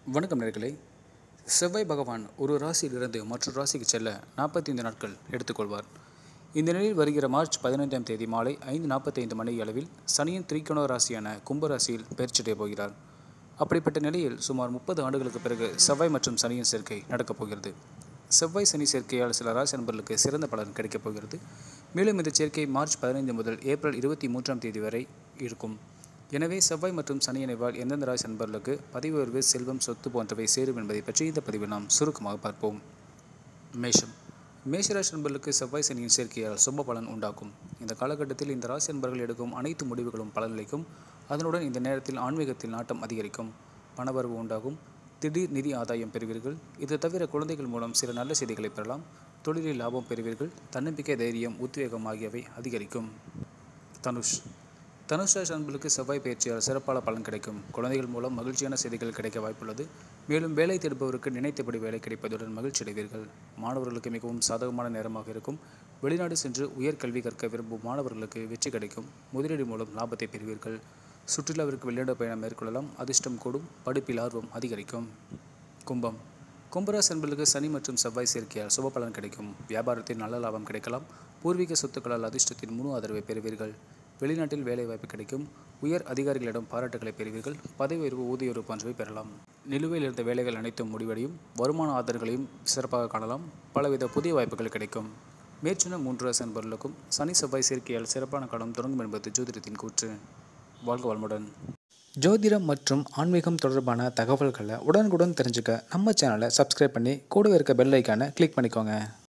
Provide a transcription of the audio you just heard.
வணக்கம் நேயர்களே. செவ்வாய் பகவான் ஒரு ராசியிலிருந்து மற்றொரு ராசிக்கு செல்ல 45 நாட்கள் எடுத்துக்கொள்வார். இந்த நிலையில் வருகிற மார்ச் 15ஆம் தேதி மாலை 5:45 மணி அளவில் சனியின் திரிகோண ராசியான கும்ப ராசியில் பெயர்ச்சியடைய போகிறார். அப்படிப்பட்ட நிலையில் சுமார் 30 ஆண்டுகளுக்கு பிறகு செவ்வாய் மற்றும் சனியின் சேர்க்கை நடக்கப் போகிறது. செவ்வாய் சனி சேர்க்கையால் சில ராசி நண்பர்களுக்கு சிறந்த பலன் கிடைக்கப் போகிறது. மேலும் இந்த சேர்க்கை மார்ச் 15 முதல் ஏப்ரல் 23ஆம் தேதி வரை இருக்கும். எனவே செவ்வாய் மற்றும் சனி இணைவால் எந்தெந்த ராசி நண்பர்களுக்கு பதவி உயர்வு, செல்வம், சொத்து போன்றவை சேரும் என்பதை பற்றி இந்த பதிவில் நாம் சுருக்கமாக பார்ப்போம். மேஷராசி நண்பர்களுக்கு செவ்வாய் சனியின் சேர்க்கையால் சுப பலன் உண்டாக்கும். இந்த காலகட்டத்தில் இந்த ராசி நண்பர்கள் எடுக்கும் அனைத்து முடிவுகளும் பலனளிக்கும். அதனுடன் இந்த நேரத்தில் ஆன்மீகத்தில் நாட்டம் அதிகரிக்கும். பணவரவு உண்டாகும். திடீர் நிதி ஆதாயம் பெறுவீர்கள். இது தவிர குழந்தைகள் மூலம் சில நல்ல செய்திகளை பெறலாம். தொழிலில் லாபம் பெறுவீர்கள். தன்னம்பிக்கை, தைரியம், உத்வேகம் ஆகியவை அதிகரிக்கும். தனுஷ் ராசி நண்பர்களுக்கு செவ்வாய் பயிற்சியால் சிறப்பான பலன் கிடைக்கும். குழந்தைகள் மூலம் மகிழ்ச்சியான செய்திகள் கிடைக்க வாய்ப்புள்ளது. மேலும் வேலை தேடுபவருக்கு நினைத்தபடி வேலை கிடைப்பதுடன் மகிழ்ச்சி அடைவீர்கள். மாணவர்களுக்கு மிகவும் சாதகமான நேரமாக இருக்கும். வெளிநாடு சென்று உயர்கல்வி கற்க விரும்பும் மாணவர்களுக்கு வெற்றி கிடைக்கும். முதலீடு மூலம் லாபத்தை பெறுவீர்கள். சுற்றுலாவிற்கு வெளிநாடு பயணம் மேற்கொள்ளலாம். அதிர்ஷ்டம் கூடும். படிப்பில் ஆர்வம் அதிகரிக்கும். கும்பராசி நண்பர்களுக்கு சனி மற்றும் செவ்வாய் சேர்க்கையால் சுப பலன் கிடைக்கும். வியாபாரத்தில் நல்ல லாபம் கிடைக்கலாம். பூர்வீக சொத்துக்களால் அதிர்ஷ்டத்தின் முழு ஆதரவை பெறுவீர்கள். வெளிநாட்டில் வேலைவாய்ப்பு கிடைக்கும். உயர் அதிகாரிகளிடம் பாராட்டுகளை பெறுவீர்கள். பதவி உயர்வு, ஊதிய உயர்வு போன்றவை பெறலாம். நிலுவையில் இருந்த வேலைகள் அனைத்தும் முடிவடையும். வருமான ஆதரவுகளையும் சிறப்பாக காணலாம். பலவித புதிய வாய்ப்புகள் கிடைக்கும். மேற்சொன்ன 3 ராசி நண்பர்களுக்கும் சனி செவ்வாய் சேர்க்கையால் சிறப்பான காலம் தொடங்கும் என்பது ஜோதிடத்தின் கூற்று. வாழ்க வளமுடன். ஜோதிடம் மற்றும் ஆன்மீகம் தொடர்பான தகவல்களை உடனுக்குடன் தெரிஞ்சுக்க நம்ம சேனலை சப்ஸ்கிரைப் பண்ணி கூடவே இருக்க பெல் ஐக்கானை கிளிக் பண்ணிக்கோங்க.